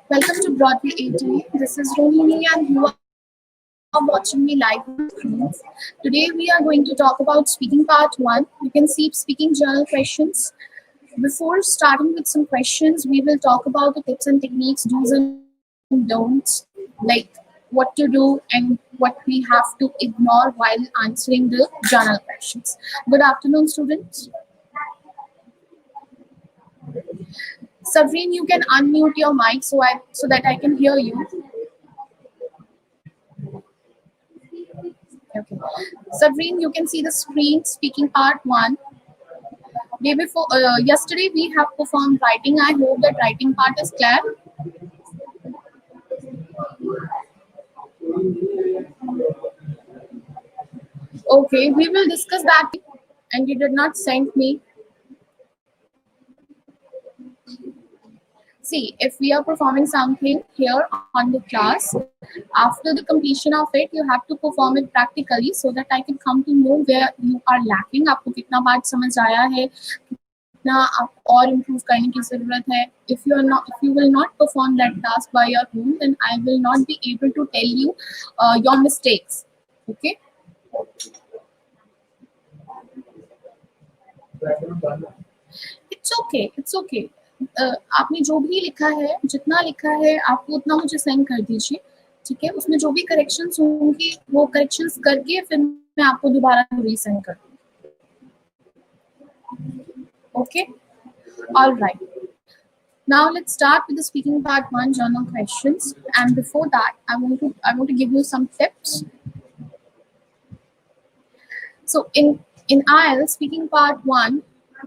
Welcome to Broadway 8A. This is Rohini and you are watching me live on the screens. Today we are going to talk about speaking part 1. You can see speaking journal questions. Before starting with some questions, we will talk about the tips and techniques, do's and don'ts, like what to do and what we have to ignore while answering the journal questions. Good afternoon, students. Sabrine, you can unmute your mic so that I can hear you. Okay. Sabrine, you can see the screen, speaking part 1. Yesterday we have performed writing. I hope that writing part is clear. Okay, we will discuss that. And you did not send me. See, if we are performing something here on the class, after the completion of it, you have to perform it practically so that I can come to know where you are lacking. आपको कितना बात समझ आया है, कितना आप और improve करने की ज़रूरत है. If you will not perform that task by your own, then I will not be able to tell you your mistakes. Okay. It's okay. It's okay. आपने जो भी लिखा है, जितना लिखा है, आपको उतना मुझे सेंड कर दीजिए, ठीक है. उसमें जो भी करेक्शंस होंगे वो करेक्शंस करके फिर मैं आपको दोबारा रीसेंड कर दूँगी. Okay. All right. Now let's start with the speaking part 1 journal questions. And before that, I want to give you some tips. So in IELTS speaking part 1,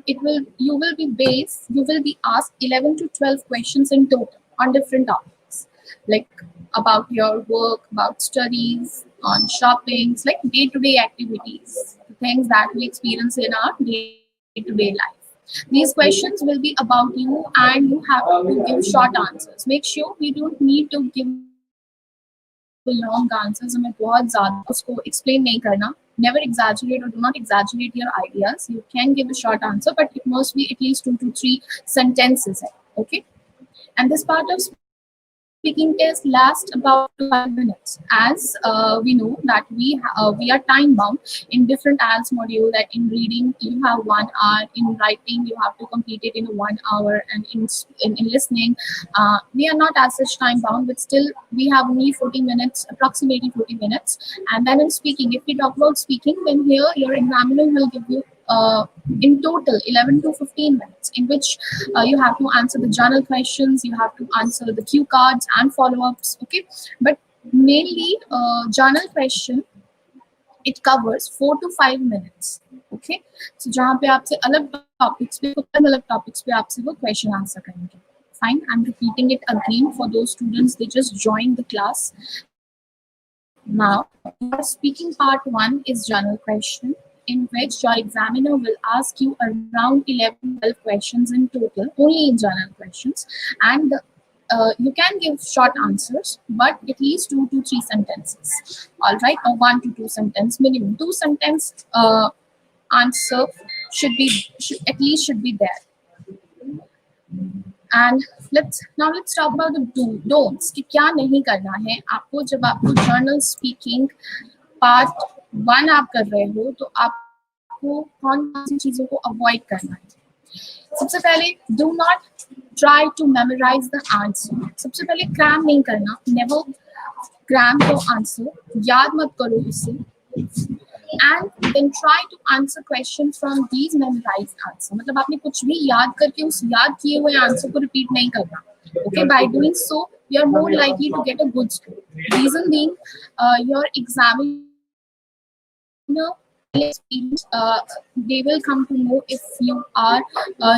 you will be asked 11 to 12 questions in total on different topics, like about your work, about studies, on shoppings, like day-to-day activities, the things that we experience in our day-to-day life. These questions will be about you and you have to give short answers. Make sure you don't need to give long answers. हमें बहुत ज़्यादा उसको explain नहीं करना. Never exaggerate or do not exaggerate your ideas. You can give a short answer, but it must be at least 2 to 3 sentences. Okay? And this part of speaking test lasts about 5 minutes. As we know that we are time bound in different IELTS module. That in reading you have 1 hour, in writing you have to complete it in 1 hour, and in listening we are not as such time bound, but still we have only 40 minutes, approximately 40 minutes. And then in speaking, if we talk about speaking, then here your examiner will give you in total 11 to 15 minutes, in which you have to answer the journal questions, you have to answer the cue cards and follow-ups. Okay, but mainly journal question, it covers 4 to 5 minutes. Okay, so जहाँ पे आपसे अलग topics पे आपसे वो question answer करेंगे. Fine, I'm repeating it again for those students they just joined the class. Now, your speaking part 1 is journal question, in which your examiner will ask you around 11-12 questions in total, only in journal questions, and you can give short answers, but at least 2 to 3 sentences. All right, or 1 to 2 sentences minimum. 2 sentence answer should be there. And let's talk about the don'ts. कि क्या नहीं करना है आपको जब आपको journal speaking part 1 आप कर रहे हो, तो आपको कौन सी चीजों को avoid करना है. सबसे पहले, do not try to memorize the answer. सबसे पहले cram नहीं करना. Never cram your answer. याद मत करो उसे. And then try to answer questions from these memorized answer. मतलब आपने कुछ भी याद करके उस याद किए हुए आंसर को रिपीट नहीं करना. Okay, by doing so, you are more likely to get a good score. Reason being, your examiner experience, they will come to know if you are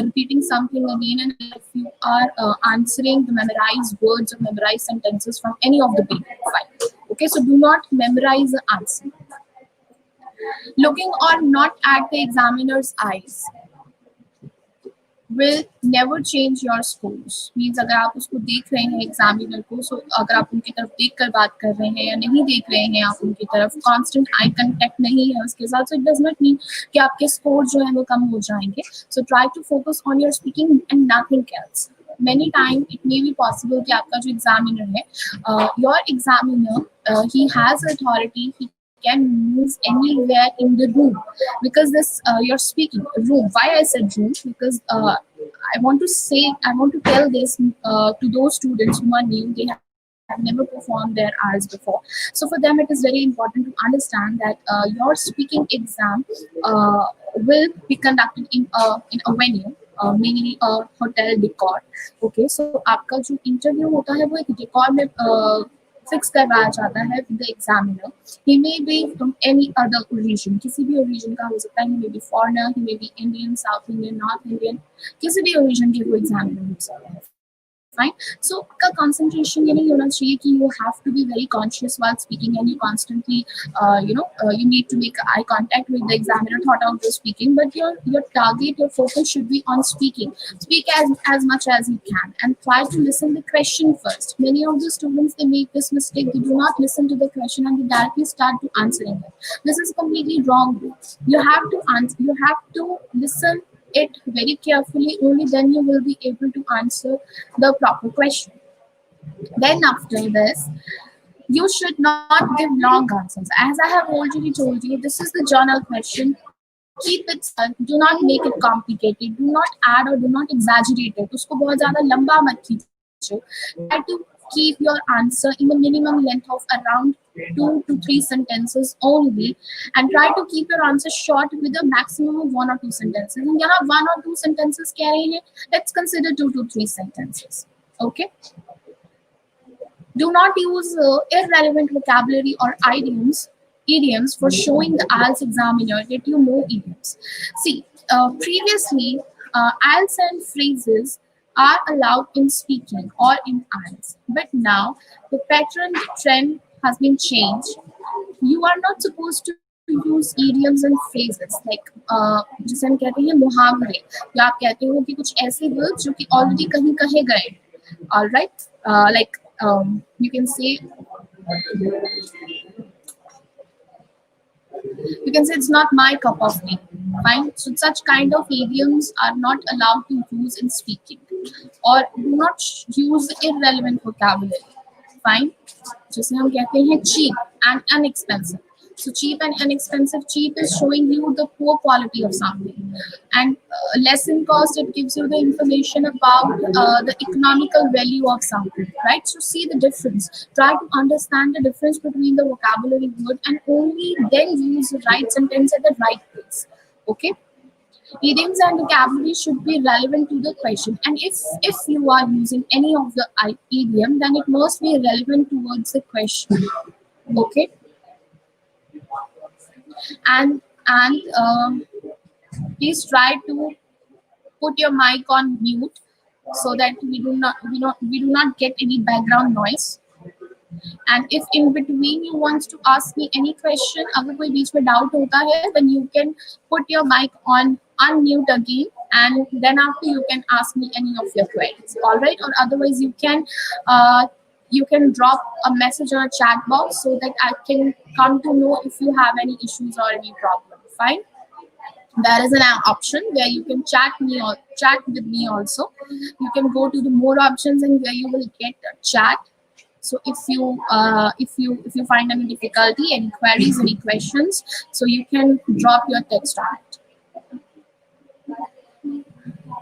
repeating something again and if you are answering the memorized words or memorized sentences from any of the paper. Fine. Okay, so do not memorize the answer. Looking or not at the examiner's eyes. will never change your scores. Means अगर आप उसको देख रहे हैं examiner को, so अगर आप उनकी तरफ देख कर बात कर रहे हैं या नहीं देख रहे हैं आप उनकी तरफ, कांस्टेंट आई कांटेक्ट नहीं है उसके साथ, so it does not mean कि आपके स्कोर जो है वो कम हो जाएंगे. So try to focus on your speaking and nothing else. Many time it may be possible कि आपका जो examiner है, your examiner, he has authority, he can move anywhere in the room, because this you're speaking room. Why I said room? Because I want to tell this to those students who are new, they have never performed their IELTS before. So for them it is very important to understand that your speaking exam will be conducted in a venue, mainly a hotel decor. Okay, so आपका जो interview होता है वो एक decor में fix करवाया जाता है with the examiner. He may be from any other origin, किसी भी ओरिजिन का हो सकता है. He may be foreigner, he may be Indian, south Indian, north Indian, किसी भी ओरिजिन के वो एग्जामिनर हो सकता है. Fine. So आपका concentration ये नहीं होना चाहिए कि you have to be very conscious while speaking and you constantly you need to make eye contact with the examiner thought out the speaking, but your target, your focus should be on speaking. Speak as much as you can and try to listen the question first. Many of the students, they make this mistake, they do not listen to the question and they directly start to answering it. This is completely wrong. You have to answer, you have to listen it very carefully, only then you will be able to answer the proper question. Then after this, you should not give long answers. As I have already told you, this is the journal question. Keep it simple. Do not make it complicated. Do not add or do not exaggerate it. उसको बहुत ज़्यादा लंबा मत खींचो. Try to keep your answer in the minimum length of around 2 to 3 sentences only, and try to keep your answer short with a maximum of 1 or 2 sentences. And यहाँ 1 or 2 sentences कह रहे हैं, let's consider 2 to 3 sentences. Okay. Do not use irrelevant vocabulary or idioms for showing the IELTS examiner that you know idioms. See, previously, IELTS and phrases are allowed in speaking or in IELTS, but now the pattern, the trend has been changed. You are not supposed to use idioms and phrases like जिसे हम कहते हैं मुहावरे, या आप कहते हो कि कुछ ऐसे words जो कि already कहीं कहे गए. All right, like you can say it's not my cup of tea. Fine. So such kind of idioms are not allowed to use in speaking, or do not use irrelevant vocabulary. Fine. जिसे हम कहते हैं cheap and inexpensive. So cheap and inexpensive. Cheap is showing you the poor quality of something, and less in cost, it gives you the information about the economical value of something, right? So see the difference. Try to understand the difference between the vocabulary word, and only then use the right sentence at the right place. Okay. Idioms and vocabulary should be relevant to the question, and if you are using any of the idiom, then it must be relevant towards the question. Okay. And please try to put your mic on mute so that we do not get any background noise. And if in between you want to ask me any question, अगर कोई बीच में doubt होता है, then you can put your mic on unmute again, and then after you can ask me any of your queries. All right, or otherwise you can drop a message on a chat box so that I can come to know if you have any issues or any problem. Fine. There is an option where you can chat with me also. You can go to the more options, and where you will get a chat. So if you find any difficulty, any queries, any questions, so you can drop your text on it.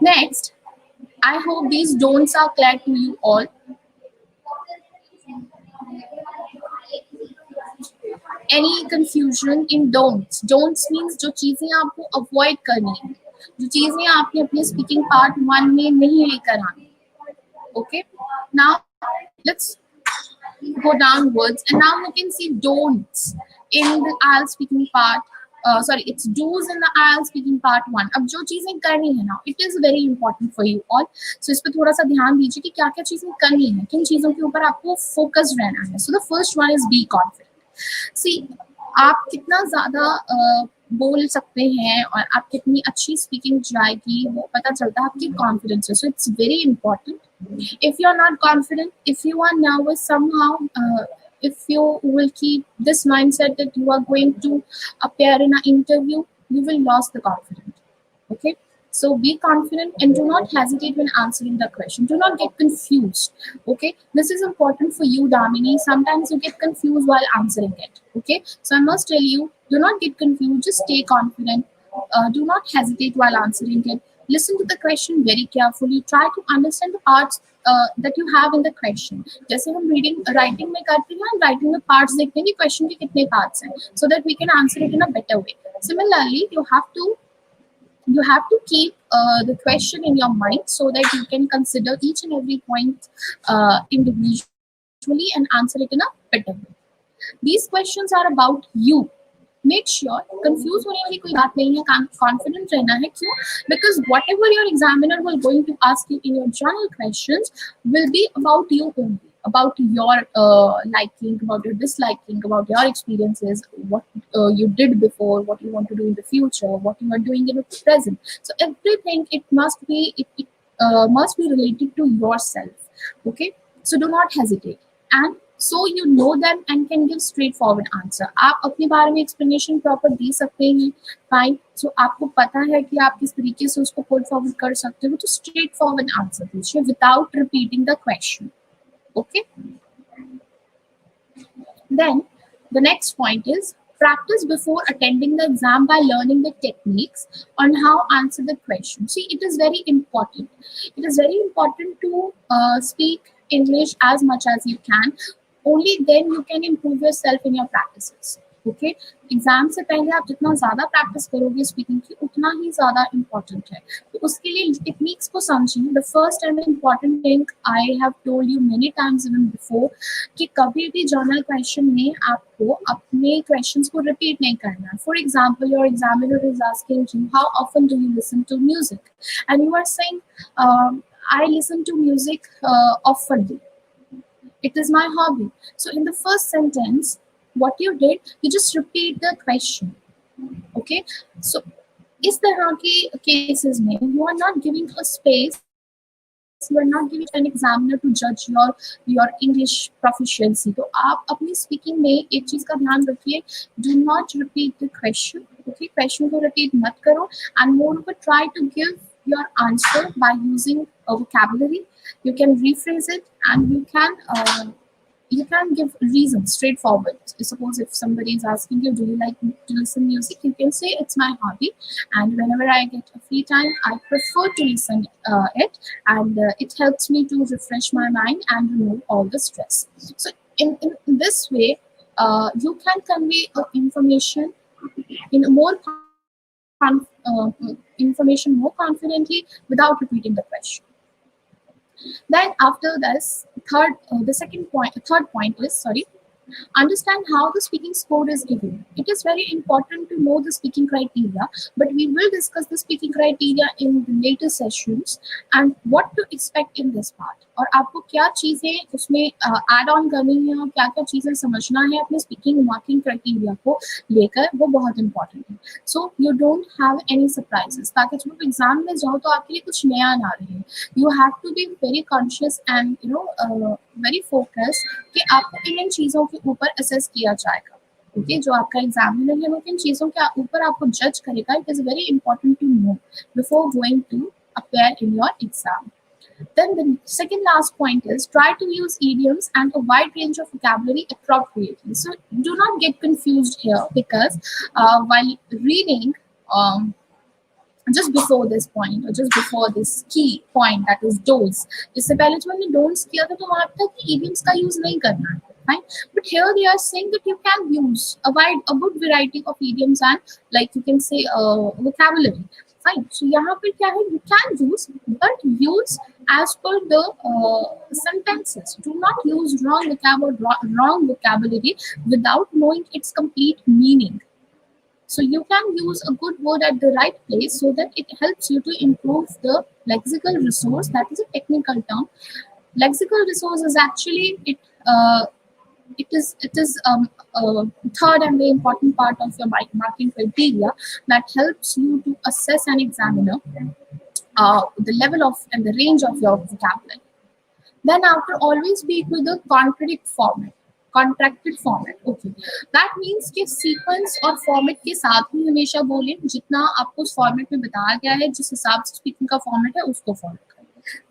Next, I hope these don'ts are clear to you all. Any confusion in don'ts? Don'ts means जो चीजें आपको avoid करनी है, जो चीजें आपने अपने speaking part 1 में नहीं लेकर आनी. Okay. Now let's go downwards, and now you can see don'ts in the IELTS speaking part. It's do's in the IELTS speaking part 1. अब जो चीजें करनी है ना, it is very important for you all. So इस पे थोड़ा सा ध्यान दीजिए कि क्या क्या चीजें करनी है, किन चीजों के ऊपर आपको focus रहना है. So the first one is be confident. See, आप कितना ज़्यादा बोल सकते हैं और आप कितनी अच्छी स्पीकिंग जाएगी वो पता चलता है आपकी कॉन्फिडेंस से. So it's very important. If you're not confident, if you are nervous somehow, if you will keep this mindset that you are going to appear in an interview, you will lose the confidence. Okay, so be confident and do not hesitate when answering the question. Do not get confused. Okay, this is important for you, Damini. Sometimes you get confused while answering it. Okay, so I must tell you, do not get confused, just stay confident. Do not hesitate while answering it. Listen to the question very carefully. Try to understand the parts that you have in the question. जैसे हम reading writing में करते हैं, writing में parts देखते हैं कि question के कितने पार्ट्स हैं, so that we can answer it in a better way. Similarly, you have to keep the question in your mind so that you can consider each and every point individually and answer it in a better way. These questions are about you. Make sure confused होने वाली कोई बात नहीं है, confident रहना है. क्यों? Because whatever your examiner will going to ask you in your journal questions will be about you only, about your liking, about your disliking, about your experiences, what you did before, what you want to do in the future, what you are doing in the present. So everything it must be related to yourself. Okay, so do not hesitate, and so you know them and can give straightforward answer. आप अपने बारे में explanation proper दे सकते हैं, fine. So आपको पता है कि आप किस तरीके से उसको put forward कर सकते हो, तो straightforward answer दीजिए without repeating the question. Okay. Then the next point is practice before attending the exam by learning the techniques on how answer the question. See, it is very important. It is very important to speak English as much as you can. Only then you can improve yourself in your practices. Okay, exam से पहले आप जितना ज़्यादा practice करोगे speaking की उतना ही ज़्यादा important है. तो उसके लिए टेक्निक्स को समझिए. The first and important thing I have told you many times even before कि कभी भी जर्नल क्वेश्चन में आपको अपने क्वेश्चंस को रिपीट नहीं करना है. For example, your examiner is asking you how often do you listen to music and you are saying I listen to music oftenly, it is my hobby. So in the first sentence, what you did, you just repeat the question. Okay, so इस तरह के cases में you are not giving a space, you are not giving an examiner to judge your English proficiency. तो आप अपनी speaking में एक चीज का ध्यान रखिए, do not repeat the question. Okay, question को repeat मत करो, and moreover try to give your answer by using a vocabulary. You can rephrase it and you can give reasons straightforward. Suppose if somebody is asking you, do you like to listen music? You can say it's my hobby, and whenever I get a free time, I prefer to listen it, and it helps me to refresh my mind and remove all the stress. So in this way, you can convey information in a information more confidently without repeating the question. Then after this, third point is, understand how the speaking score is given. It is very important to know the speaking criteria, but we will discuss the speaking criteria in the later sessions and what to expect in this part. और आपको क्या चीज़ें उसमें add on करनी है और क्या क्या चीज़ें समझना है अपने स्पीकिंग मार्किंग क्राइटेरिया को लेकर, वो बहुत इंपॉर्टेंट है. So you don't have any surprises, ताकि जब आप एग्जाम में जाओ तो आपके लिए कुछ नया ना रहे. You have to be very conscious and very focus कि आपको इन चीज़ों के ऊपर असेस किया जाएगा. ओके, जो आपका एग्जामिनर है वो किन चीज़ों के ऊपर आपको जज करेगा. It is very important to know before going to appear in your exam. Then the second last point is try to use idioms and a wide range of vocabulary appropriately. So do not get confused here, because while reading just before this point or just before this key point, that is don'ts, इससे पहले जो हमने don'ts किया था तो वहाँ तक idioms का use नहीं करना है. Fine. But here they are saying that you can use a good variety of idioms and like you can say vocabulary. Fine. So यहाँ पर क्या है, you can use, but use as per the sentences. Do not use wrong vocabulary without knowing its complete meaning. So you can use a good word at the right place so that it helps you to improve the lexical resource. That is a technical term. Lexical resource is actually it is third and the important part of your marking criteria that helps you to assess an examiner the level of and the range of your vocabulary. Then after, always speak with a contracted format. Okay, that means कि sequence और format के साथ ही हमेशा बोलें, जितना आपको उस format में बताया गया है, जिस हिसाब से speaking का format है, उसको follow करें.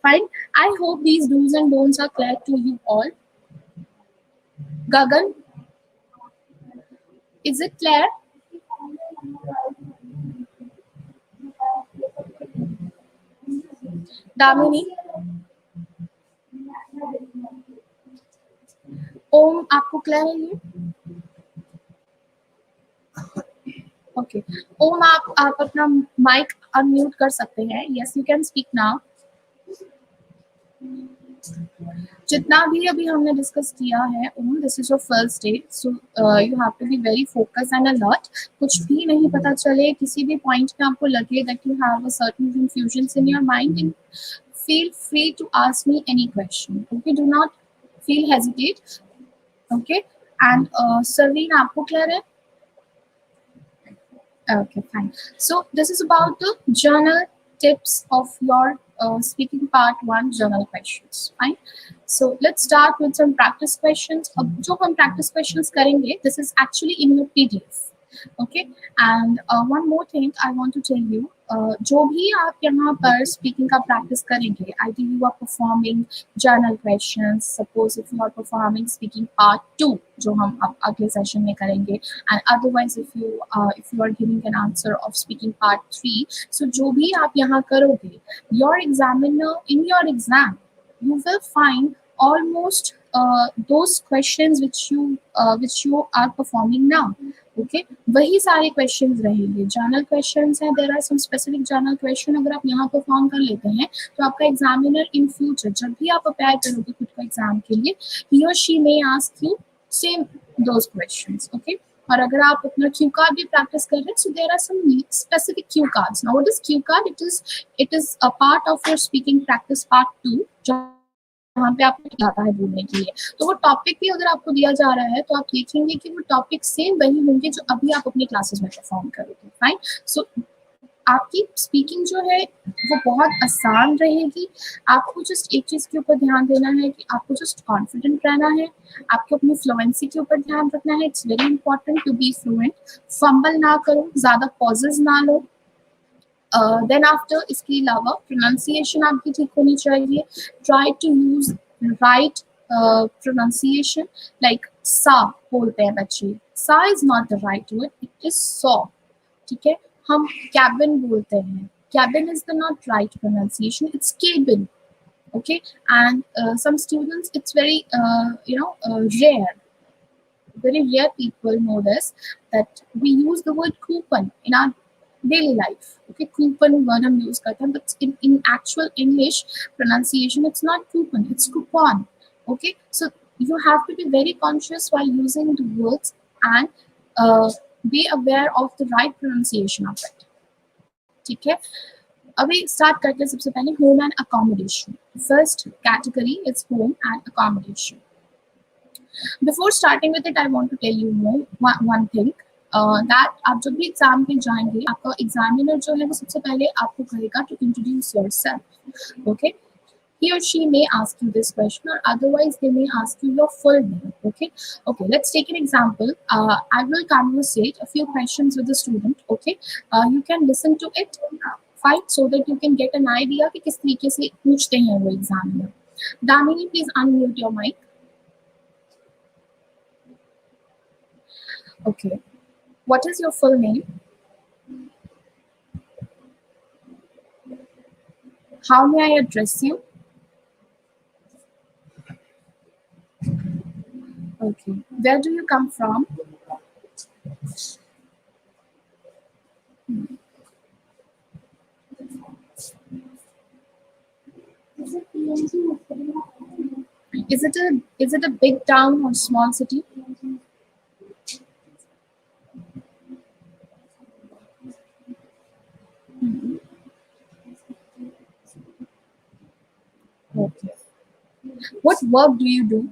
Fine. I hope these do's and don'ts are clear to you all. Gagan, is it clear? Damini, ओम आपको क्लियर है ये? ओके, ओम आप अपना माइक अनम्यूट कर सकते हैं. Yes, you can speak now. जितना भी अभी हमने डिस्कस किया है, Om, this is your first day, so you have to be very focus and alert. कुछ भी नहीं पता चले, किसी भी पॉइंट पे आपको लगे that you have a certain confusions in your mind, feel free to ask me any question. Okay, do not feel hesitate. Okay, and Sarveen, आपको clear है? Okay, fine. So this is about the journal tips of your speaking part 1 journal questions. Fine. So let's start with some practice questions. अब जो हम practice questions करेंगे, this is actually in your PDF. Okay, and one more thing I want to tell you, जो भी आप यहाँ पर speaking का practice करेंगे, either you are performing journal questions, suppose if you are performing speaking part 2, जो हम अब अगले session में करेंगे, and otherwise if you are giving an answer of speaking part 3, so जो भी आप यहाँ करोगे, your examiner in your exam, you will find almost those questions which you are performing now. Okay, वही सारे क्वेश्चंस रहेंगे. जर्नल क्वेश्चंस हैं, there are some specific general question. अगर आप यहाँ परफॉर्म कर लेते हैं, तो आपका एग्जामिनर इन फ्यूचर जब भी आप अप्लाई करोगे खुद का एग्जाम के लिए, ही और she may ask you same those questions. Okay, और अगर आप अपना क्यू कार्ड भी प्रैक्टिस कर रहे हैं, so there are some specific cue cards. Now what is cue card? It is a part of your speaking practice part 2, जहाँ पे आपको आता है बोलने के लिए. तो वो टॉपिक भी अगर आपको दिया जा रहा है, तो आप देखेंगे कि वो टॉपिक सेम वही होंगे जो अभी आप अपनी क्लासेस में परफॉर्म करोगे. फाइन. सो आपकी स्पीकिंग जो है वो बहुत आसान रहेगी. आपको जस्ट एक चीज़ के ऊपर ध्यान देना है कि आपको जस्ट कॉन्फिडेंट रहना है, आपको अपनी फ्लुएंसी के ऊपर ध्यान रखना है. It's very important to be fluent. Fumble ना करो, ज़्यादा पॉजेज ना लो. देन आफ्टर, इसके अलावा प्रोनाउंसिएशन आपकी ठीक होनी चाहिए. Try to use right pronunciation. Like sa बोलते हैं बच्चे, sa is not the right word, it is saw. ठीक है, हम कैबिन बोलते हैं, cabin is the not right pronunciation, it's cabin. Okay, and some students, it's very rare, very rare people know this, that we use the word coupon in our daily life. Okay, coupon word हम use करते हैं, but in actual English pronunciation, it's not coupon, it's coupon. Okay, so you have to be very conscious while using the words, and be aware of the right pronunciation of it. ठीक है, अभी start करते हैं. सबसे पहले home and accommodation. First category is home and accommodation. Before starting with it, I want to tell you one thing, that आप जब भी एग्जाम पे जाएंगे, आपका एग्जामिनर जो है वो सबसे पहले आपको कहेगा to introduce yourself. Okay, he or she may ask you this question, or otherwise they may ask you your full name. Okay, let's take an example. I will conversate a few questions with the student. Okay, you can listen to it fine, so that you can get an idea कि किस तरीके से पूछते हैं वो examiner. Damini, please unmute your mic. Okay, what is your full name? How may I address you? Okay, where do you come from? Is it a big town or small city? Okay. What work do you do?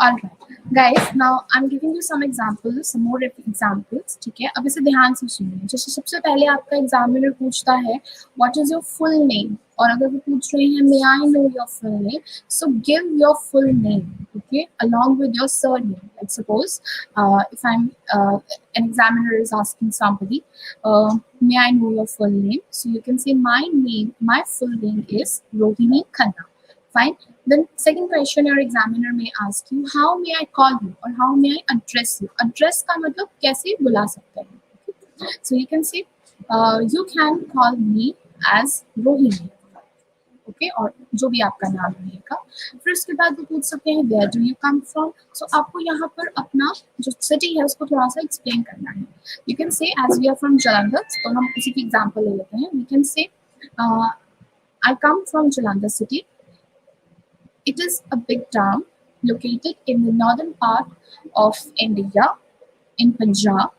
All right, guys. Now I'm giving you some examples, some more examples. ठीक है, अब इसे ध्यान से सुनिए. जैसे सबसे पहले आपका एग्जामिनर पूछता है what is your full name, और अगर वो पूछ रहे हैं may I know your full name, so give your full name, okay, along with your surname. Like suppose if I'm an examiner is asking somebody, may I know your full name, so you can say my full name is Rohini Khanna. Fine. Then second question, your examiner may ask you, how may I call you or how may I address you? Address का मतलब कैसे बुला सकते हैं. So you can say, you can call me as Rohini. Okay, और जो भी आपका नाम रहेगा. फिर उसके बाद वो पूछ सकते हैं where do you come from. So आपको यहाँ पर अपना जो सिटी है उसको थोड़ा सा एक्सप्लेन करना है. You can say as we are from Jalandhar, तो हम इसी की एग्जांपल ले लेते हैं. We can say I come from Jalandhar city. It is a big town located in the northern part of India, in Punjab.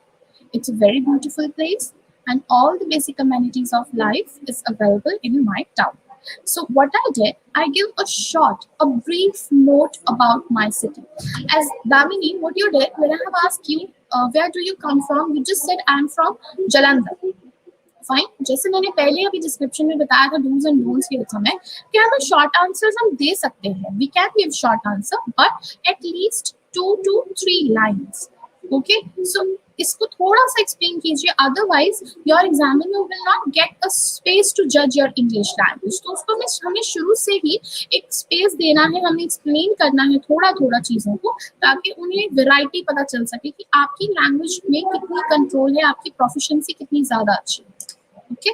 It's a very beautiful place, and all the basic amenities of life is available in my town. So what I did, I give a brief note about my city. As Damini, what you did, when I have asked you, where do you come from, you just said I'm from Jalandhar. Fine. जैसे मैंने पहले अभी description में बताया था dos and don'ts के समय, कि हमें शॉर्ट आंसर्स हम दे सकते हैं. We can give short answer but at least 2 to 3 lines. Okay, so इसको थोड़ा सा एक्सप्लेन कीजिए, otherwise your examiner will not get a space to जज योर इंग्लिश लैंग्वेज. तो उसको हमें शुरू से ही एक स्पेस देना है, हमें एक्सप्लेन करना है थोड़ा थोड़ा चीज़ों को, ताकि उन्हें वैरायटी पता चल सके कि आपकी लैंग्वेज में कितनी कंट्रोल है, आपकी प्रोफिशिएंसी कितनी ज़्यादा अच्छी है. ओके,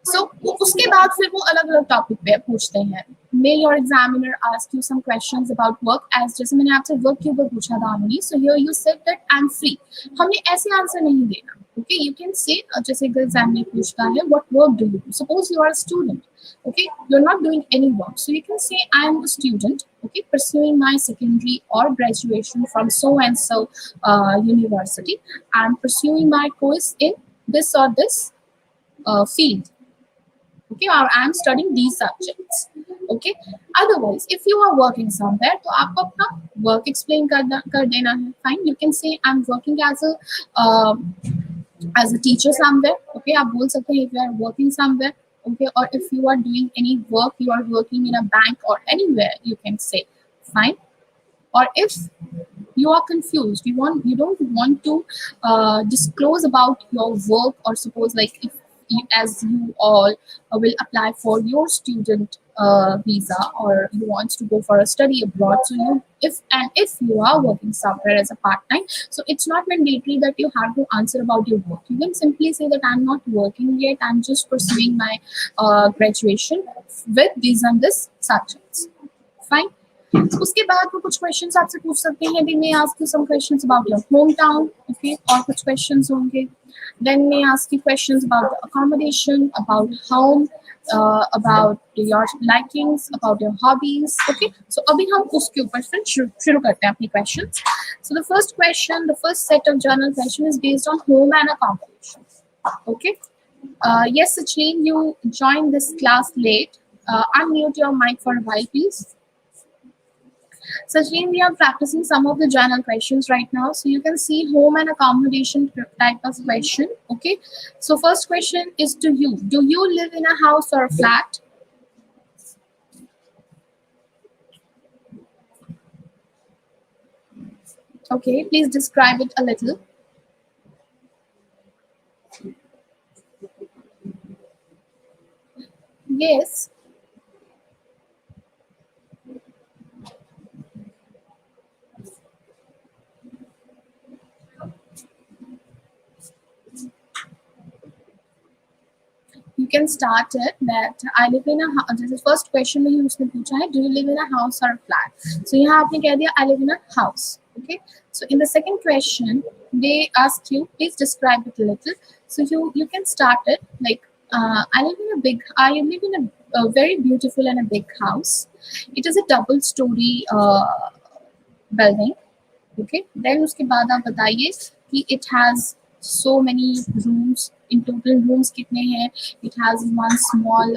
सो उसके बाद फिर वो अलग अलग टॉपिक पे पूछते हैं. May your examiner ask you some questions about work, as जैसे मैंने आपसे वर्क के ऊपर पूछा था Amani. So here you said that I am free. हमें ऐसे आंसर नहीं देना. ओके, यू कैन से जैसे एग्जामिनर पूछता है what work do you do. Suppose you are a student. Okay, you're not doing any work, so you can say I am a student, okay, pursuing my secondary or graduation from so and so university. I'm pursuing my course in this or this field, okay, or I'm studying these subjects. Okay, otherwise if you are working somewhere, तो आपको अपना work explain कर देना है. Fine, you can say I'm working as a teacher somewhere. Okay, आप बोल सकते हैं if you are working somewhere. Okay, or if you are doing any work, you are working in a bank or anywhere, you can say. Fine. Or if you are confused, you don't want to disclose about your work, or suppose like if you, as you all will apply for your student visa, or you want to go for a study abroad, so you if you are working somewhere as a part-time, so it's not mandatory that you have to answer about your work. You can simply say that I'm not working yet, I'm just pursuing my graduation with these and this subjects. Fine. उसके बाद वो कुछ questions आपसे पूछ सकते हैं. They may ask you some questions about your home town. Okay, और कुछ क्वेश्चंस होंगे. Then may ask you questions about accommodation, about home, about your likings, about your hobbies. Okay, so अभी हम उसके ऊपर फिर शुरू करते हैं अपनी questions. So the first question, the first set of general question is based on home and accommodation. Okay, yes Sachin, you joined this class late. Unmute your mic for a while please. Sachin, we are practicing some of the journal questions right now. So you can see home and accommodation type of question. Okay. So first question is to you. Do you live in a house or a flat? Okay. Please describe it a little. Yes. You can start it that I live in a house. This is first question में ही उसने पूछा है, do you live in a house or a flat? So यहाँ आपने कह दिया I live in a house. Okay. So in the second question, they ask you, please describe it a little. So you can start it like I live in a very beautiful and a big house. It is a double-story building. Okay. Then उसके बाद आप बताइए कि it has so many rooms. In total rooms कितने हैं? It has one small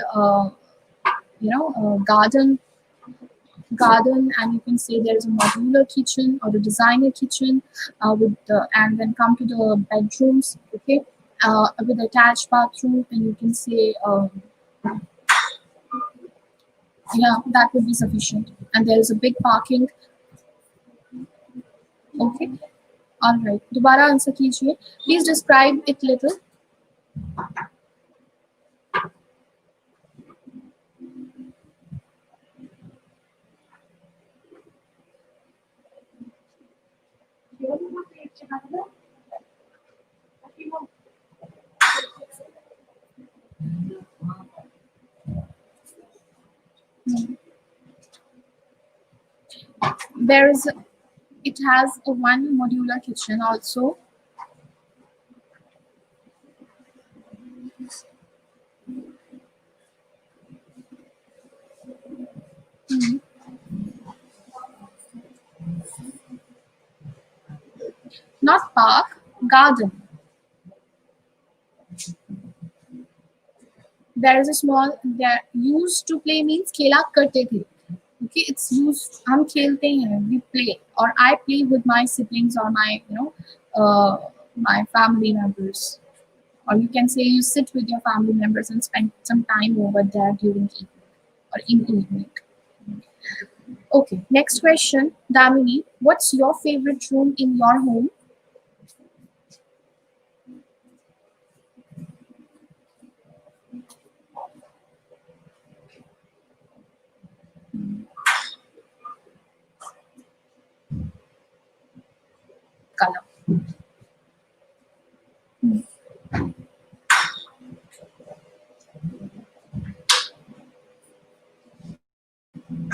garden. garden, and you can say there is a modular kitchen or a designer kitchen and then come to the bedrooms, okay, with attached bathroom, and you can say yeah, that would be sufficient. And there is a big parking, okay. All right, दोबारा answer कीजिए. Please describe it little. There is, it has a one modular kitchen also. Not park, garden. There is a small, there used to play means खेला करते थे. Okay, it's used, हम खेलते हैं, we play, or I play with my siblings or my, my family members. Or you can say you sit with your family members and spend some time over there during evening or in evening. Okay, next question, Damini, what's your favorite room in your home? Color.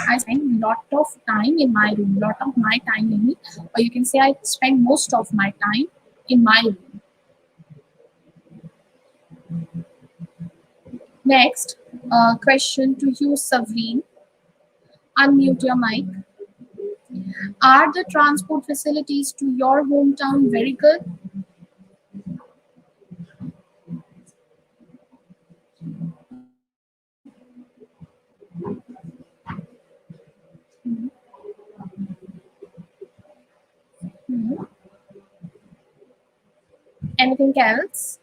I spend lot of time in my room, lot of my time in it, or you can say I spend most of my time in my room. Next, question to you, Savreen. Unmute your mic. Are the transport facilities to your hometown very good? Anything else?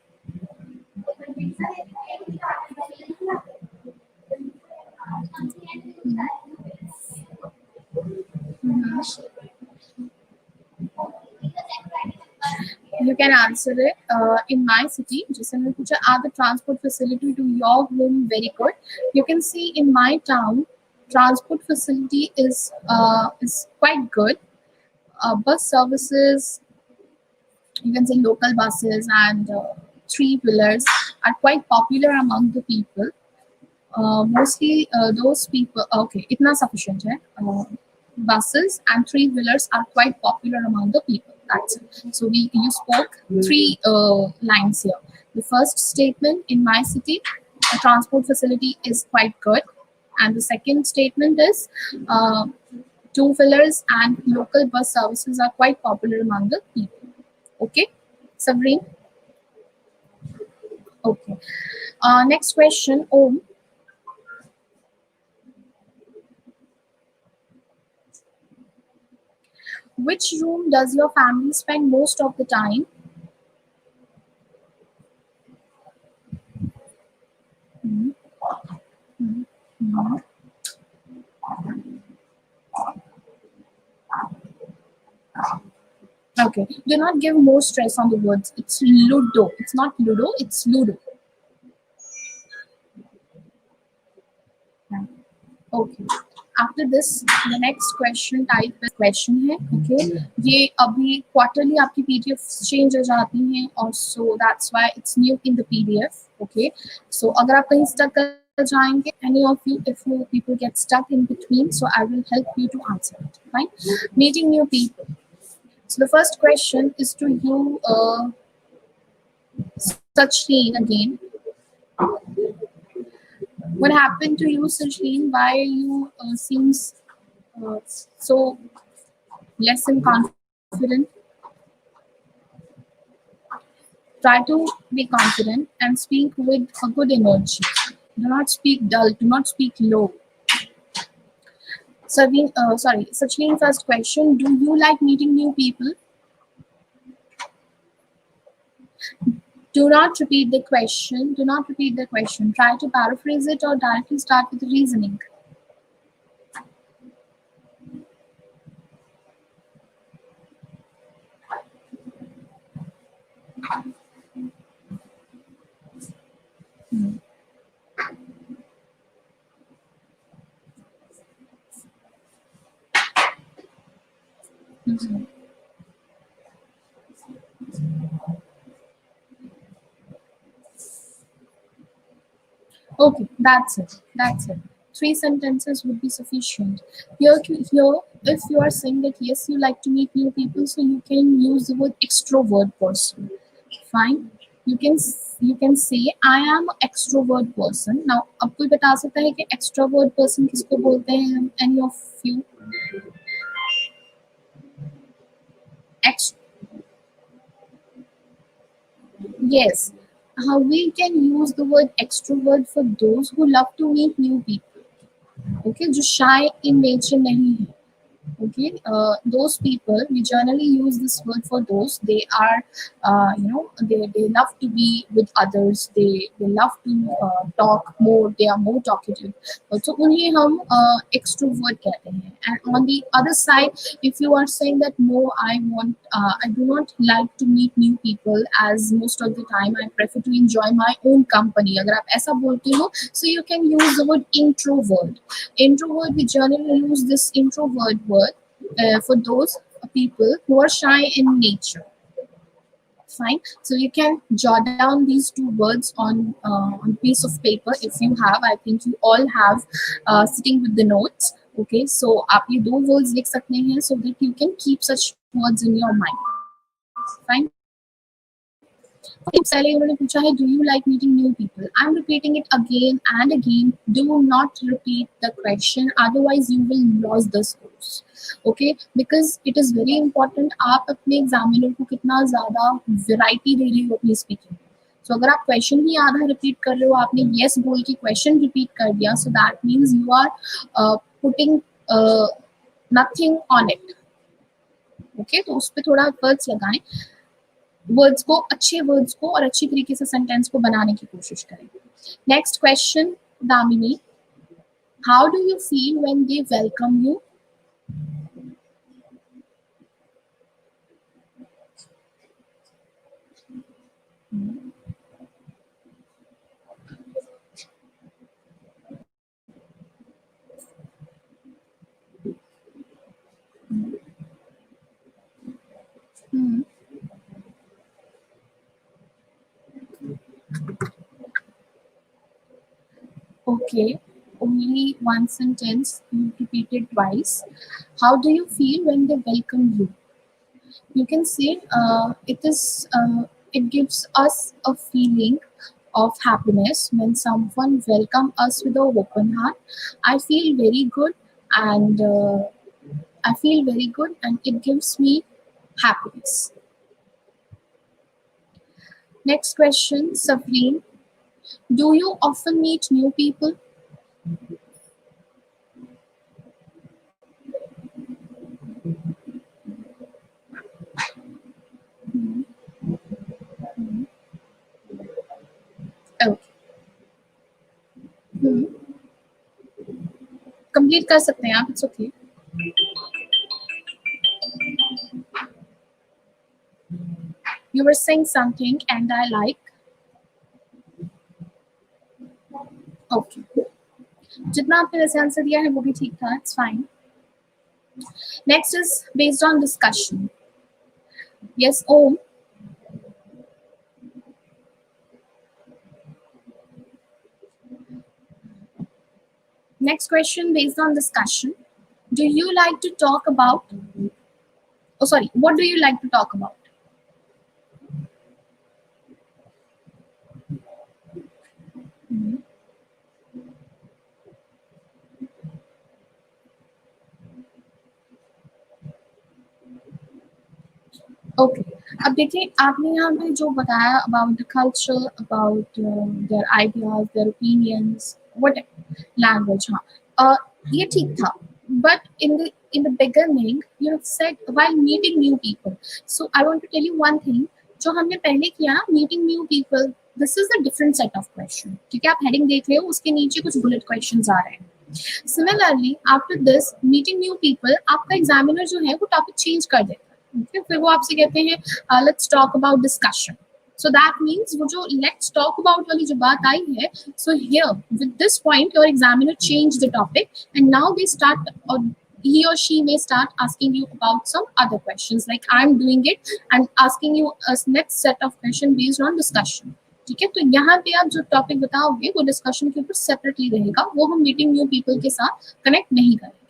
You can answer it. In my city, are the transport facility to your home very good? You can see in my town, transport facility is quite good. Bus services, you can say local buses and three wheelers are quite popular among the people. Mostly those people, okay, itna sufficient hai. Buses and three wheelers are quite popular among the people. That's it. So you spoke three lines here. The first statement, in my city, the transport facility is quite good, and the second statement is uh, two wheelers and local bus services are quite popular among the people. Okay, Sabrine. Okay. Next question, Om. Which room does your family spend most of the time? Mhm, mhm, mhm. Okay. Do not give more stress on the words. It's Ludo. It's not Ludo, it's Ludo. Yeah. Okay. After this, the next question type is question है. Okay. ये अभी quarterly आपकी PDF change हो जाती हैं, और so that's why it's new in the PDF. Okay. So अगर आप कहीं stuck कर जाएंगे, any of you, if you people get stuck in between, so I will help you to answer it. Fine. Meeting new people. So the first question is to you, Sachin again. What happened to you, Sachin? Why you seems uh, so less and confident? Try to be confident and speak with a good energy. Do not speak dull. Do not speak low. Sachin, first question: do you like meeting new people? Do not repeat the question. Do not repeat the question. Try to paraphrase it or directly start with reasoning. Mhm. Okay, that's it. That's it. Three sentences would be sufficient. Here, if you are saying that yes, you like to meet new people, so you can use the word extrovert person. Fine. You can say I am extrovert person. Now, अब कोई बता सकता है कि extrovert person किसको बोलते हैं? Any of you? Ex- yes. How we can use the word extrovert for those who love to meet new people. Okay, जो shy in nature नहीं है. Okay, those people, we generally use this word for those. They are, they love to be with others. They love to talk more. They are more talkative. So उन्हें हम extrovert कहते हैं. And on the other side, if you are saying that no, I do not like to meet new people, as most of the time I prefer to enjoy my own company. अगर आप ऐसा बोलते हो, so you can use the word introvert. Introvert, we generally use this introvert word for those people who are shy in nature. Fine. So you can jot down these two words on piece of paper if you have. I think you all have sitting with the notes. Okay. So आप ये दो words लिख सकते हैं so that you can keep such words in your mind. Fine. पहले उन्होंने पूछा है do you like meeting new people? I'm repeating it again and again. Do not repeat the question, otherwise you will lose the scores. Okay, because it is very important आप अपने examiner को कितना ज़्यादा variety दे रहे हो अपनी speaking. सो अगर आप क्वेश्चन ही आधा रिपीट कर रहे हो, आपने yes बोल के क्वेश्चन रिपीट कर दिया, so that means you are putting nothing on it. Okay, तो उस पर थोड़ा वर्ड्स लगाएं. वर्ड्स को, अच्छे वर्ड्स को और अच्छी तरीके से सेंटेंस को बनाने की कोशिश करें. Next question, Damini, how do you feel when they welcome you? Okay, only one sentence you repeated twice. How do you feel when they welcome you? You can say it gives us a feeling of happiness when someone welcome us with an open heart. I feel very good, and it gives me happiness. Next question, Safreen. Do you often meet new people? Okay. Complete कर सकते हैं आप, it's okay. You were saying something and I like. Okay. जितना आपने वैसे answer दिया है वो भी ठीक था, it's fine. Next is based on discussion. Yes, Om. Next question based on discussion. Do you like to talk about? Oh, sorry. What do you like to talk about? Okay. अब देखिए, आपने यहाँ पे जो बताया about the culture, about their ideas, their opinions, what language, हाँ, ये ठीक था. but in the beginning you have said while meeting new people. So I want to tell you one thing, जो हमने पहले किया ना, meeting new people, this is a different set of question, ठीक है? आप हेडिंग देख रहे हो, उसके नीचे कुछ बुलेट क्वेश्चंस आ रहे हैं। Similarly after this meeting new people, आपका एग्जामिनर जो है वो टॉपिक चेंज कर देता है, okay? फिर वो आपसे कहते हैं let's talk about discussion. So that means वो जो let's talk about वाली जो बात आई है, so here with this point your examiner changed the topic and now they start, or he or she may start asking you about some other questions like I'm doing it and asking you a next set of question based on discussion, ठीक है? तो यहाँ पे आप जो topic बताओगे वो discussion के ऊपर सेपरेटली रहेगा, वो हम मीटिंग न्यू पीपल के साथ कनेक्ट नहीं करेंगे।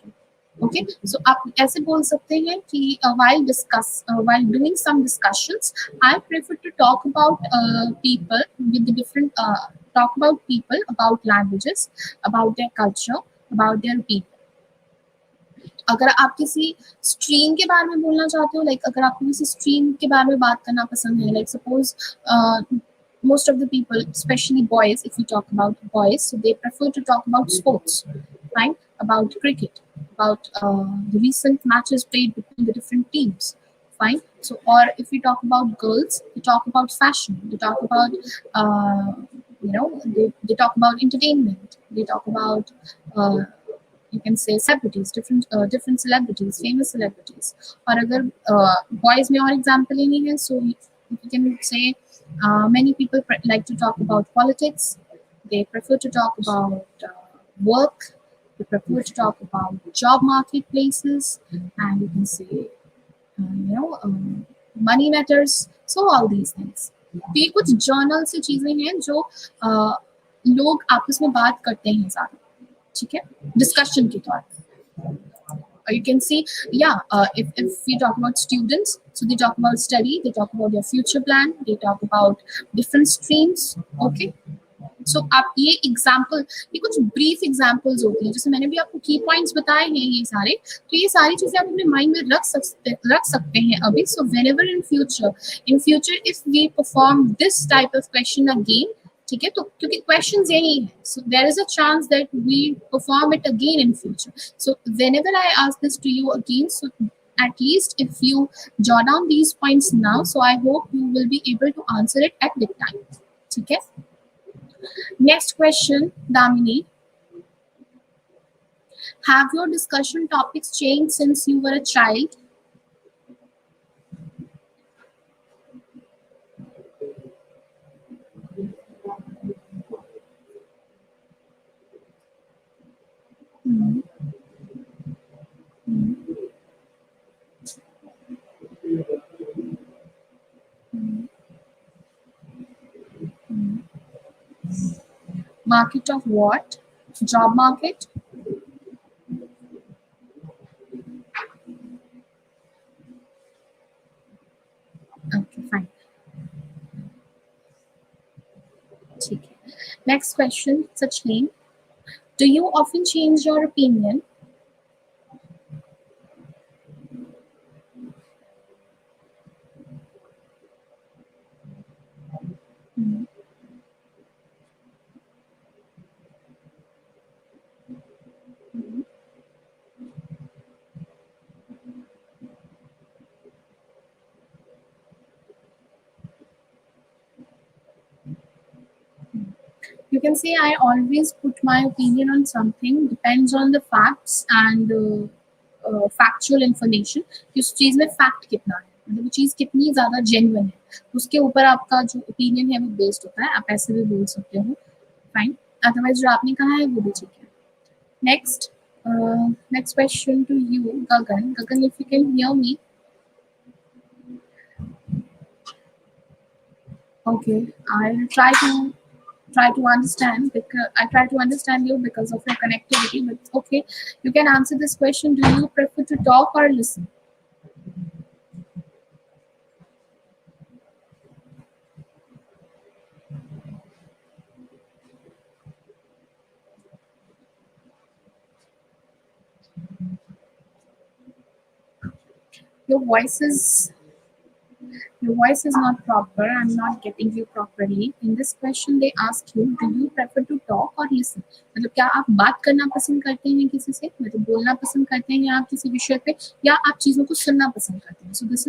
ओके, सो आप ऐसे बोल सकते हैं कि while doing some discussions, I prefer to talk about people with the different talk about people, about languages, about their culture, about their people. अगर आप किसी स्ट्रीम के बारे में बोलना चाहते हो, लाइक अगर आपको किसी स्ट्रीम के बारे में बात करना पसंद है, like suppose most of the people, especially boys, if we talk about boys, so they prefer to talk about sports, right? About cricket, about the recent matches played between the different teams, fine. So, or if we talk about girls, they talk about fashion, they talk about, they talk about entertainment, they talk about, you can say celebrities, different celebrities, famous celebrities. और अगर boys में और example लेनी है, so you can say many people like to talk about politics, they prefer to talk about work, they prefer to talk about job marketplaces, and you can say money matters, so all these things. तो ये कुछ journal से चीजें हैं जो लोग आपस में बात करते हैं ज़्यादा, ठीक है, डिस्कशन के तौर पे। You can see, yeah, if we talk about students, so they talk about study, they talk about their future plan, they talk about different streams, okay? So आप ये एग्जाम्पल, ये कुछ ब्रीफ एग्जाम्पल्स होती हैं, जैसे मैंने भी आपको की पॉइंट्स बताए हैं ये सारे, तो ये सारी चीजें आप अपने माइंड में रख सकते हैं अभी। So whenever in future if we perform this type of question again, ठीक है, तो क्योंकि क्वेश्चंस यही है, so there is a chance that we perform it again in future. So whenever I ask this to you again, so at least if you jot down these points now, so I hope you will be able to answer it at that time, ठीक है? Next question, Damini. Have your discussion topics changed since you were a child? Hmm. Hmm. Hmm. Hmm. Market of what? Job market? Okay, fine. ठीक है. Next question, Sachin. Do you often change your opinion? Hmm. Hmm. You can say I always put my opinion on something, depends on the facts and factual information कि उस चीज़ में fact कितना है, मतलब वो चीज़ कितनी ज़्यादा जेन्युइन है, उसके ऊपर आपका जो ओपिनियन है वो बेस्ड होता है। आप ऐसे भी बोल सकते हो, फाइन। अदरवाइज जो आपने कहा है वो भी ठीक है। Next question to you, Gagan. Gagan, if you can hear me. Okay, I'll try to understand, because I try to understand you because of your connectivity. But okay, you can answer this question. Do you prefer to talk or listen? Your voice is Your voice is not proper. I'm not getting you properly. In this question, they ask you, do you prefer to talk or listen? मतलब क्या आप बात करना पसंद करते हैं किसी से, मतलब बोलना पसंद करते हैं या आप किसी विषय पे, या आप चीज़ों को सुनना पसंद करते हैं? So this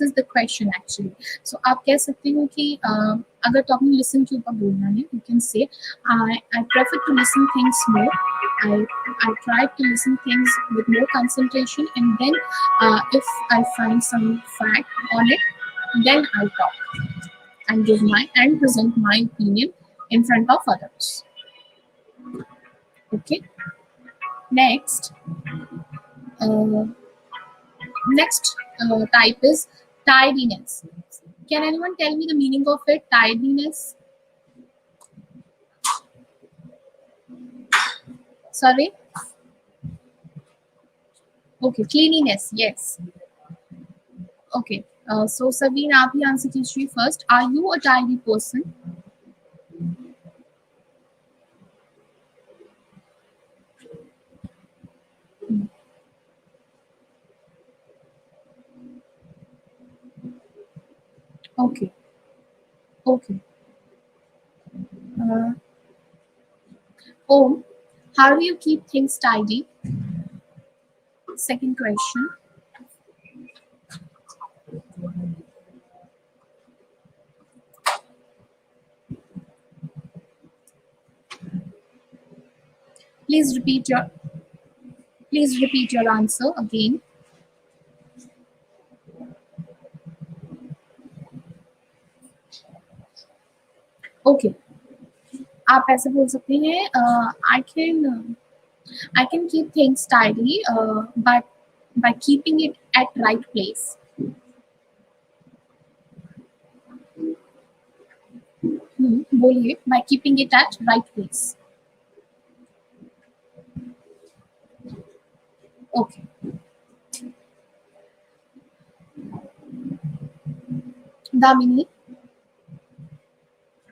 is the question actually. So आप कह सकते हो कि अगर तो आपने listen के ऊपर बोलना है, you can say I prefer to listen things more. I I try to listen things with more concentration, and then if I find some fact on it, then I'll talk and give my and present my opinion in front of others. Okay. Next, uh, next type is tidiness. Can anyone tell me the meaning of it? Tidiness. Sorry. Okay. Cleanliness. Yes. Okay. So Sabine, आप ही answer कीजिए first. Are you a tidy person? Okay. Okay. Uh, Home. How do you keep things tidy? Second question. Please repeat your please repeat your answer again. Okay. आप ऐसे बोल सकते हैं I can keep things tidy but by keeping it at right place. बोलिए, by keeping it at right place. Okay. Damini,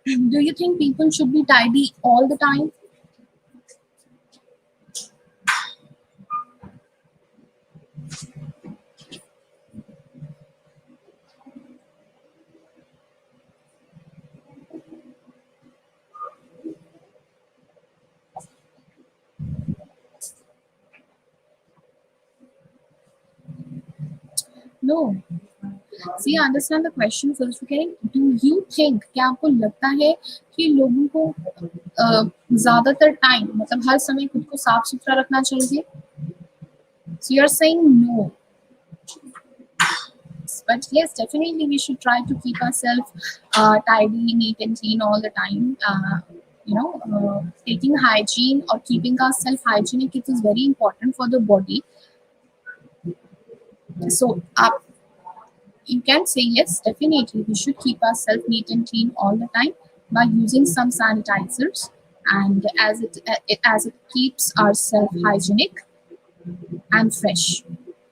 do you think people should be tidy all the time? No. See, understand the question first. Okay, do you think, क्या आपको लगता है कि लोगों को ज़्यादातर time मतलब हर समय खुद को साफ सुथरा रखना चाहिए? So you're saying no. But yes, definitely we should try to keep ourselves tidy, neat and clean all the time. Taking hygiene or keeping ourselves hygienic, it is very important for the body. So you can say yes, definitely we should keep ourselves neat and clean all the time by using some sanitizers, and as it keeps ourselves hygienic and fresh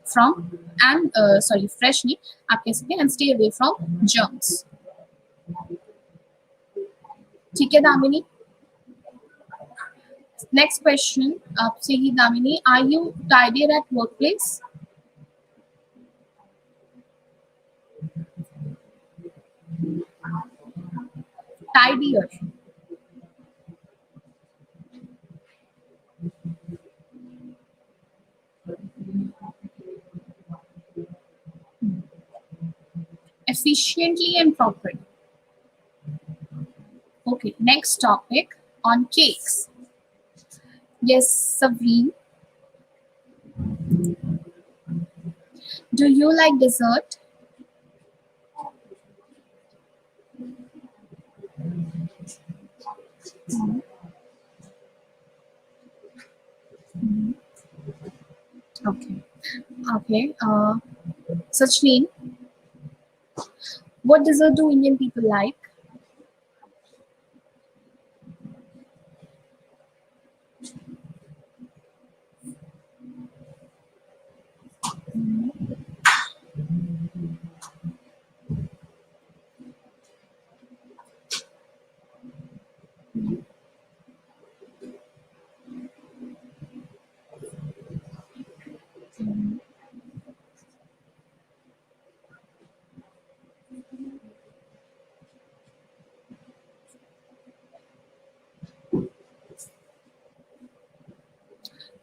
from and sorry fresh नहीं आप कह सकते हैं, and stay away from germs. ठीक है Damini. Next question आपसे ही Damini, are you tidier at workplace? Tidier. Efficiently and properly. Okay, next topic on cakes. Yes, Sabrine. Do you like dessert? Okay. Okay. Sachin, what dessert do Indian people like?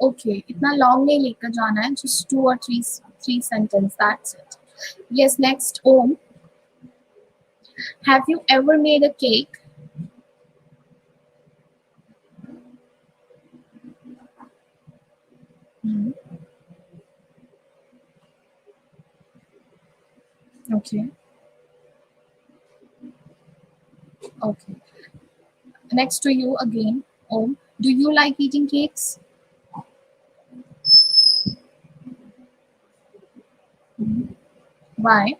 Okay, इतना long नहीं लेकर जाना है, just two or three sentence, that's it. Yes, next, Om. Have you ever made a cake? Hmm. Okay, okay. Next to you again, Om. Do you like eating cakes? Why?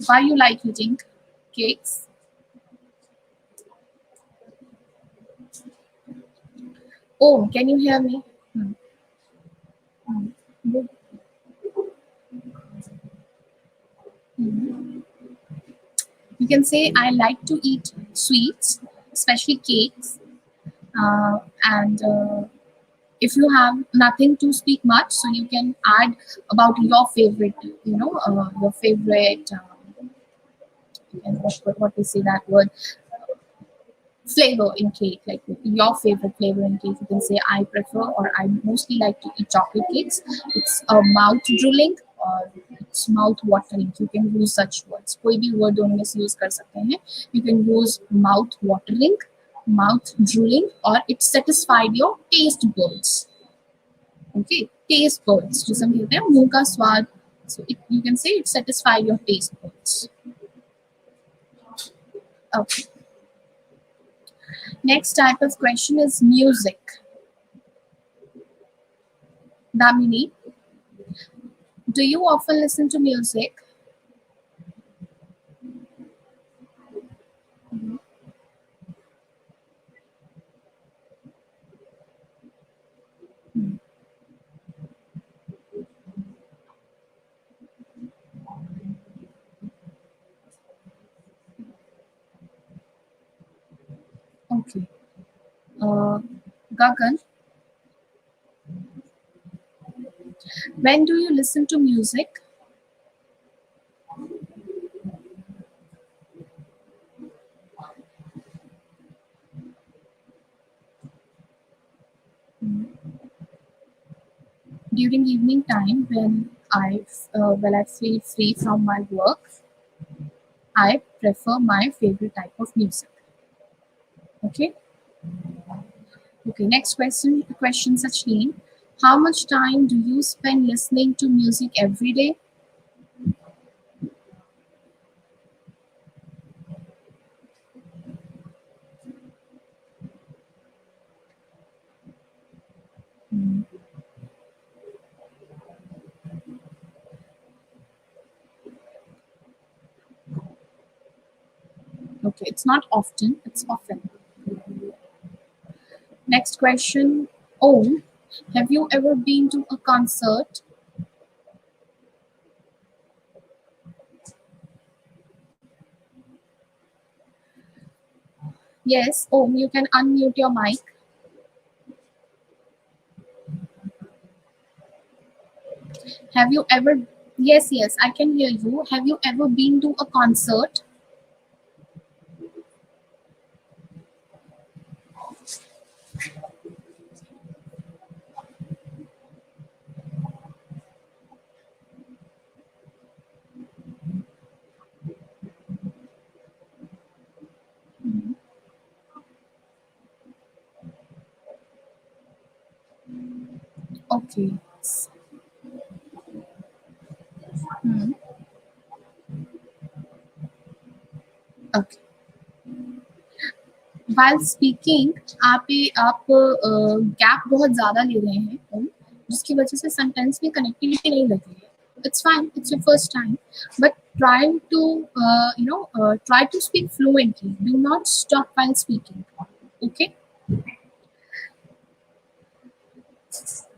Why you like eating cakes? Om, can you hear me? Hmm. Hmm. Hmm. You can say I like to eat sweets, especially cakes. And if you have nothing to speak much, so you can add about your favorite, your favorite. And what we say that word, flavor in cake, like your favorite flavor in cake. You can say I prefer or I mostly like to eat chocolate cakes. It's a mouth drooling or it's mouth watering. You can use such words. कोई भी word दोनों में से use कर सकते हैं. You can use mouth watering, mouth drooling, or it satisfied your taste buds. Okay, taste buds जिसे हम कहते हैं मुंह का स्वाद. So you can say it satisfied your taste buds. Okay. Next type of question is music. Damini, do you often listen to music? Okay. Uh, Gagan, when do you listen to music? During evening time when I feel free from my work, I prefer my favorite type of music. Okay. Okay. Next question, Sachin. How much time do you spend listening to music every day? Okay, it's not often, it's often. Next question. Oh, have you ever been to a concert? Yes, oh, you can unmute your mic. Have you ever, yes, yes, I can hear you. Have you ever been to a concert? Okay. Hmm. Okay. While speaking, आप gap बहुत ज़्यादा ले रहे हैं, जिसकी वजह से sentence में कनेक्टिविटी नहीं लग रही है. It's fine. It's your first time, but try to speak fluently. Do not stop while speaking. Okay.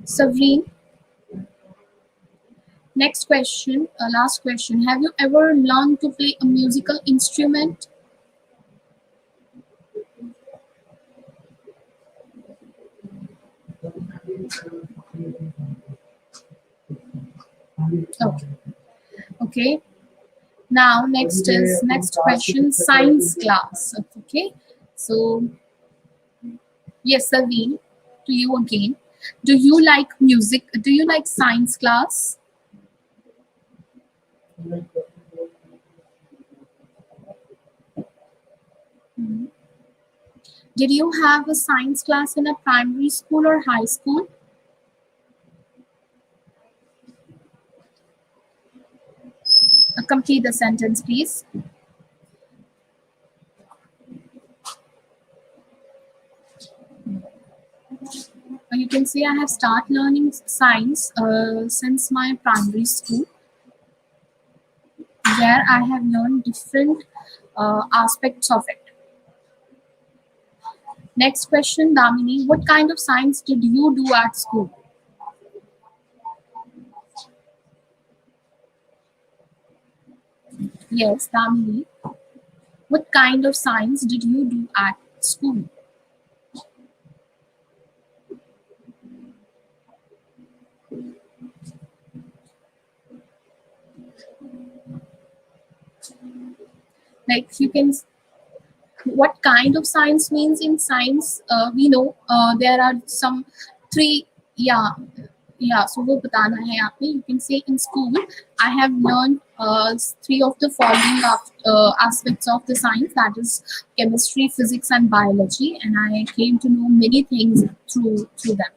Savreen, next question, last question. Have you ever learned to play a musical instrument? Okay. Okay. Now, next question, science class. Okay, so yes, Saveen, to you again. Do you like music? Do you like science class? Mhm. Did you have a science class in a primary school or high school? Complete the sentence, please. You can say I have started learning science since my primary school, where I have learned different aspects of it. Next question, Damini. What kind of science did you do at school? Yes, Damini. What kind of science did you do at school? Like you can, what kind of science means in science? We know there are some three. Yeah, yeah. So वो बताना है आपने. You can say in school I have learned three of the following aspects of the science, that is chemistry, physics, and biology, and I came to know many things through them.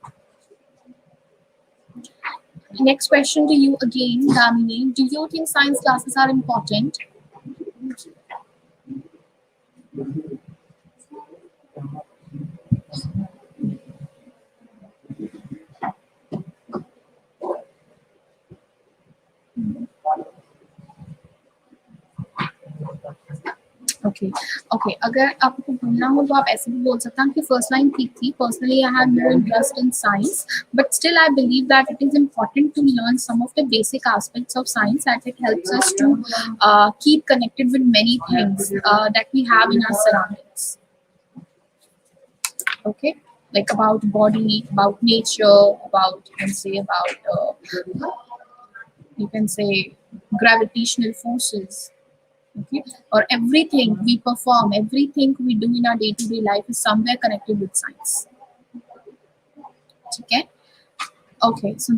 Next question to you again, Damini. Do you think science classes are important? Okay okay अगर आपको बोलना हो तो आप ऐसे भी बोल सकते हैं कि फर्स्ट लाइन ठीक थी personally I have no interest in science but still I believe that it is important to learn some of the basic aspects of science that it helps us to keep connected with many things that we have in our surroundings. Okay, like about body, about nature, about you can say gravitational forces. Okay, or everything we perform, everything we do in our day-to-day life is somewhere connected with science. Okay, okay, so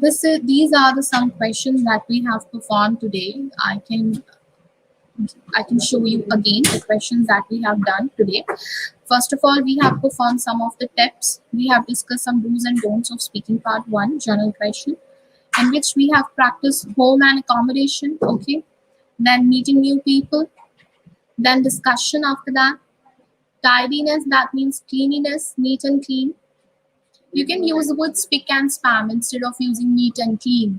these are the some questions that we have performed today. I can show you again the questions that we have done today. First of all, we have performed some of the tips. We have discussed some do's and don'ts of speaking part 1, journal question, in which we have practiced home and accommodation. Okay, then meeting new people, then discussion after that. Tidiness, that means cleanliness, neat and clean. You can use the word spick and spam instead of using neat and clean.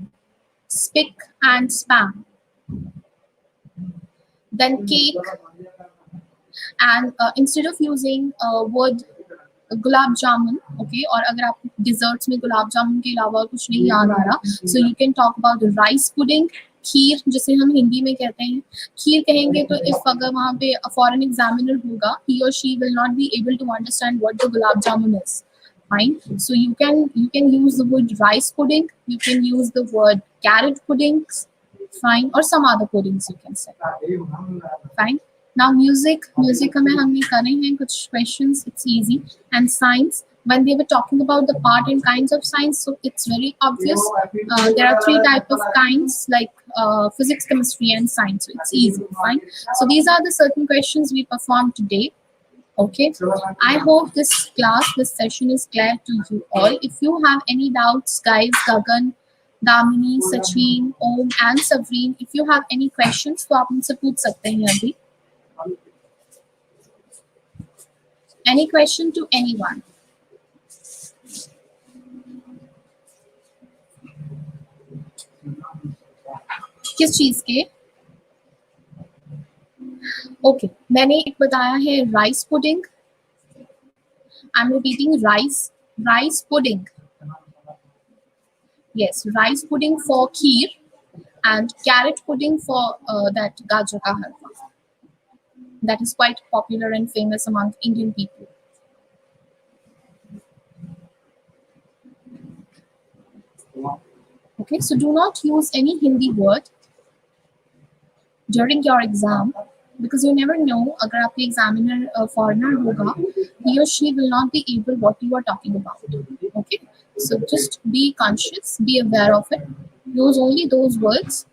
Spick and spam. Then cake, and instead of using word gulab jamun, okay, और अगर आप desserts में गुलाब जामुन के अलावा कुछ नहीं याद आ रहा, so you can talk about rice pudding, खीर जिसे हम हिंदी में कहते हैं. खीर कहेंगे तो if अगर वहाँ पे foreign examiner होगा, he or she will not be able to understand what the gulab jamun is. Fine. So you can use the word rice pudding, you can use the word carrot puddings, fine, or some other puddings you can say. Fine. Now music में हमने करे हैं कुछ questions. It's easy. And science, when they were talking about the part and kinds of science, so it's very obvious. There are three types of kinds, like physics, chemistry, and science. So it's easy. Fine. So these are the certain questions we performed today. Okay, I hope this session is clear to you all. If you have any doubts, guys, Gagan, Damini, Sachin, Om, and Savreen, if you have any questions, तो आप मुझसे पूछ सकते हैं अभी. Any question to anyone? किस चीज के? Okay, मैंने एक बताया है rice pudding. I'm repeating rice pudding. Yes, rice pudding for kheer and carrot pudding for that gajar ka halwa. That is quite popular and famous among Indian people. Okay, so do not use any Hindi word. during your exam, because you never know, अगर आपके examiner foreigner होगा, he or she will not be able what you are talking about. Okay, so just be conscious, be aware of it. Use only those words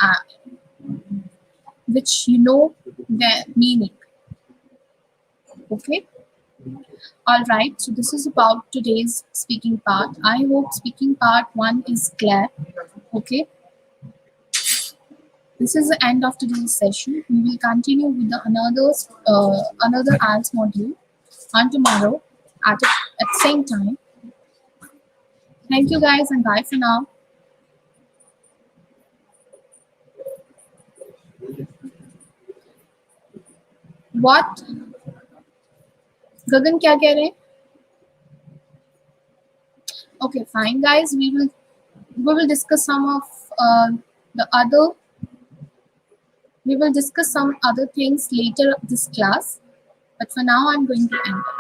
uh, which you know their meaning. Okay. All right. So this is about today's speaking part. I hope speaking part one is clear. Okay. This is the end of today's session. We will continue with the another IELTS module on tomorrow at the same time. Thank you guys and bye for now. What? गगन क्या कह रहे हैं? Okay, fine guys. We will discuss some of the other. We will discuss some other things later this class. But for now, I'm going to end.